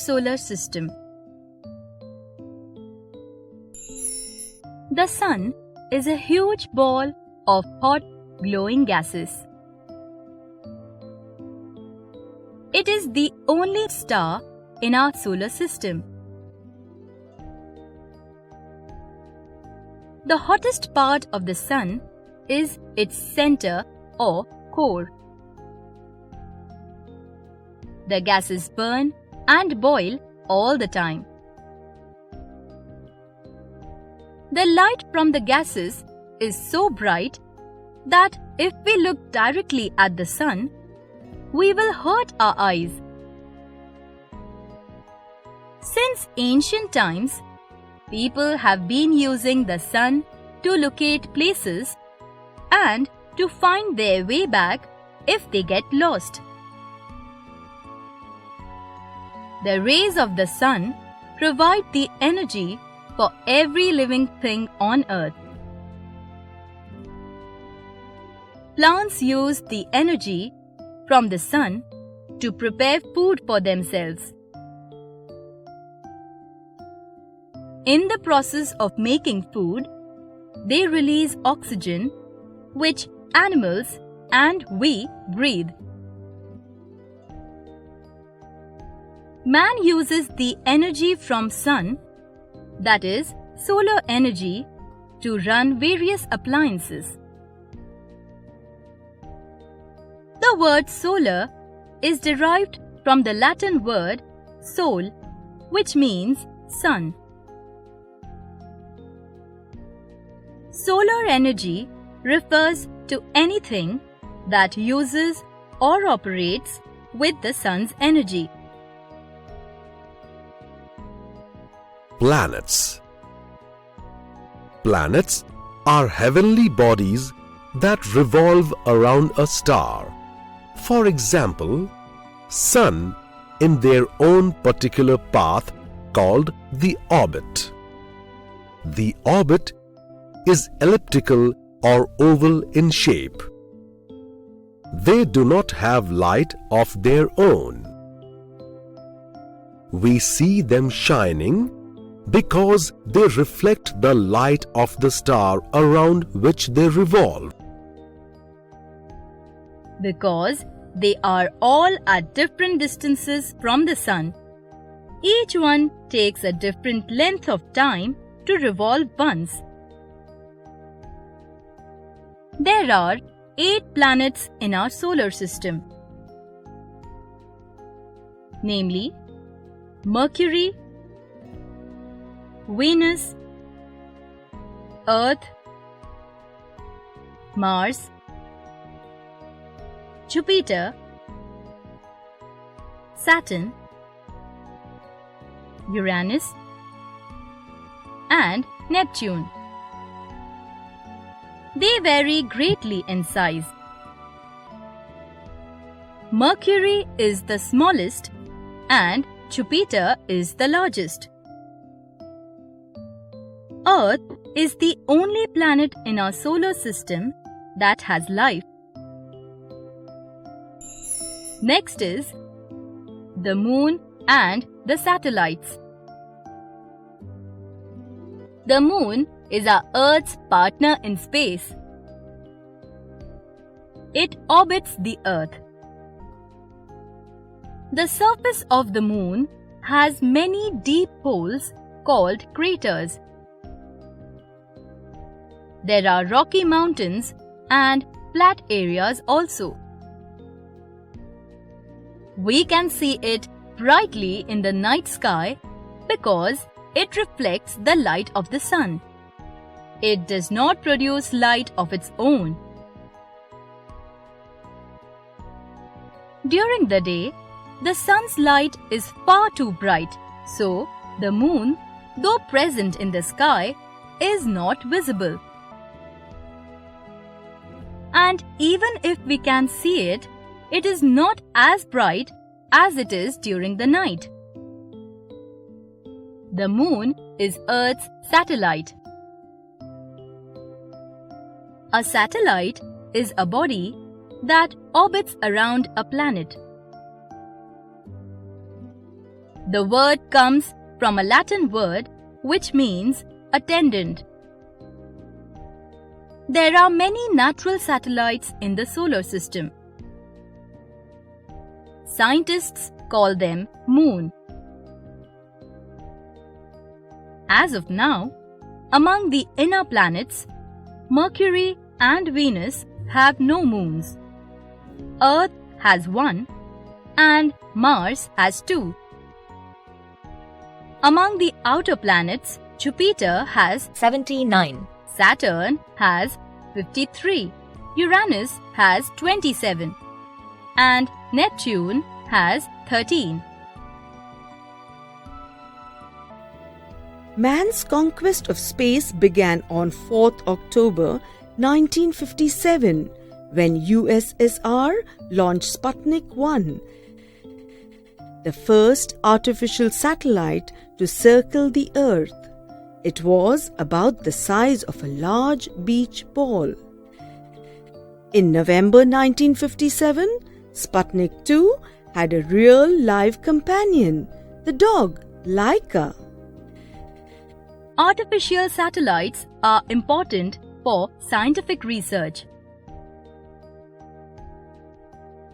solar system. The Sun is a huge ball of hot, glowing gases. It is the only star in our solar system. The hottest part of the Sun is its center or core. The gases burn and boil all the time. The light from the gases is so bright that if we look directly at the Sun, we will hurt our eyes. Since ancient times, people have been using the Sun to locate places and to find their way back if they get lost. The rays of the Sun provide the energy for every living thing on Earth. Plants use the energy from the Sun to prepare food for themselves. In the process of making food, they release oxygen, which animals and we breathe. Man uses the energy from Sun, that is, solar energy, to run various appliances. The word solar is derived from the Latin word sol, which means sun. Solar energy refers to anything that uses or operates with the sun's energy. Planets. Planets are heavenly bodies that revolve around a star. For example, Sun in their own particular path called the orbit. The orbit is elliptical or oval in shape. They do not have light of their own. We see them shining because they reflect the light of the star around which they revolve. Because they are all at different distances from the Sun, each one takes a different length of time to revolve once. There are 8 planets in our solar system, namely Mercury, Venus, Earth, Mars, Jupiter, Saturn, Uranus, and Neptune. They vary greatly in size. Mercury is the smallest and Jupiter is the largest. Earth is the only planet in our solar system that has life. Next is the Moon and the satellites. The Moon is our Earth's partner in space. It orbits the Earth. The surface of the Moon has many deep holes called craters. There are rocky mountains and flat areas also. We can see it brightly in the night sky because it reflects the light of the Sun. It does not produce light of its own. During the day, the Sun's light is far too bright, so the Moon, though present in the sky, is not visible. And even if we can see it, it is not as bright as it is during the night. The Moon is Earth's satellite. A satellite is a body that orbits around a planet. The word comes from a Latin word which means attendant. There are many natural satellites in the solar system. Scientists call them moon. As of now, among the inner planets, Mercury and Venus have no moons. Earth has one and Mars has two. Among the outer planets, Jupiter has 79. Saturn has 53, Uranus has 27, and Neptune has 13. Man's conquest of space began on 4th October 1957 when USSR launched Sputnik 1, the first artificial satellite to circle the Earth. It was about the size of a large beach ball. In November 1957, Sputnik 2 had a real live companion, the dog Laika. Artificial satellites are important for scientific research.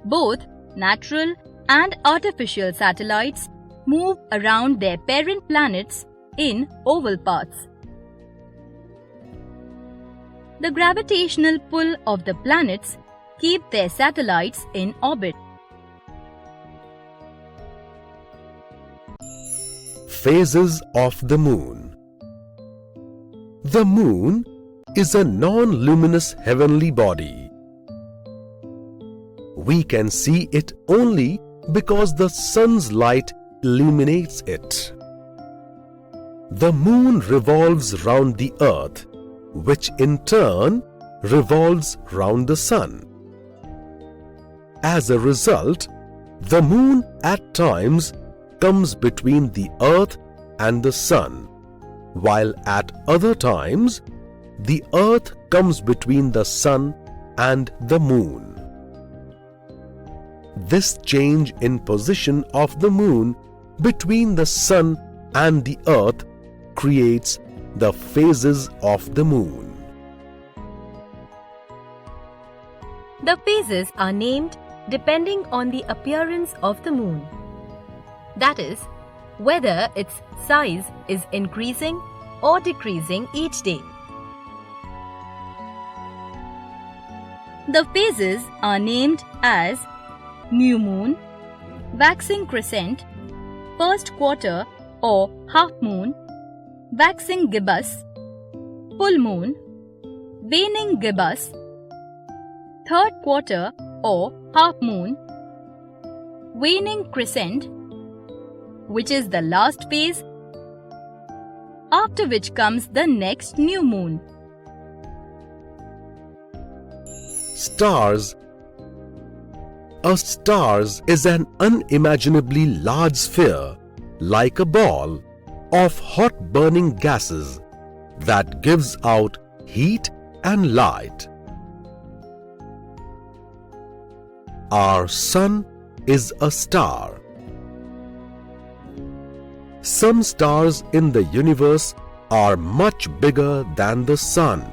Both natural and artificial satellites move around their parent planets in oval paths. The gravitational pull of the planets keep their satellites in orbit. Phases of the Moon. The Moon is a non-luminous heavenly body. We can see it only because the sun's light illuminates it. The Moon revolves round the Earth, which in turn revolves round the Sun. As a result, the Moon at times comes between the Earth and the Sun, while at other times the Earth comes between the Sun and the Moon. This change in position of the Moon between the Sun and the Earth creates the phases of the Moon. The phases are named depending on the appearance of the moon. That is, whether its size is increasing or decreasing each day. The phases are named as new moon, waxing crescent, first quarter or half moon, waxing gibbous, full moon, waning gibbous, third quarter or half moon, waning crescent, which is the last phase, after which comes the next new moon. Stars. A star is an unimaginably large sphere, like a ball, of hot burning gases that gives out heat and light. Our Sun is a star. Some stars in the universe are much bigger than the Sun.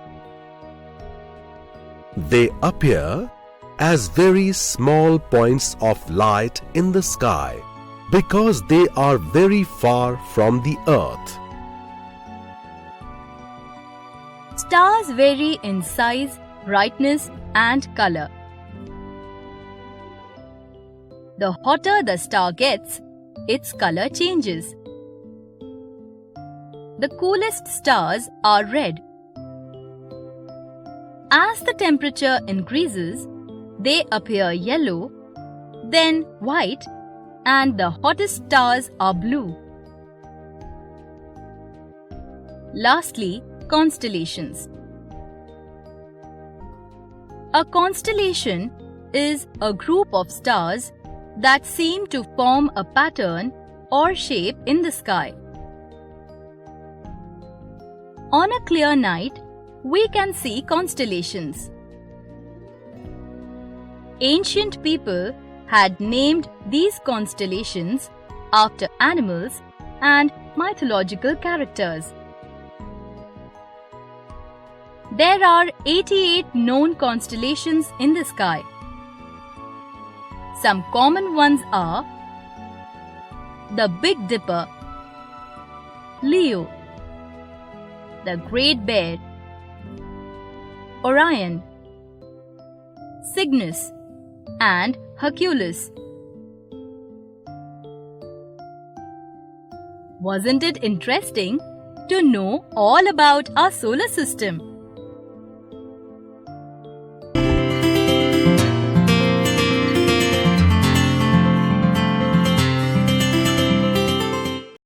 They appear as very small points of light in the sky because they are very far from the Earth. Stars vary in size, brightness, and color. The hotter the star gets, its color changes. The coolest stars are red. As the temperature increases, they appear yellow, then white, and the hottest stars are blue. Lastly, constellations. A constellation is a group of stars that seem to form a pattern or shape in the sky. On a clear night, we can see constellations. Ancient people had named these constellations after animals and mythological characters. There are 88 known constellations in the sky. Some common ones are the Big Dipper, Leo, the Great Bear, Orion, Cygnus, and Hercules. Wasn't it interesting to know all about our solar system?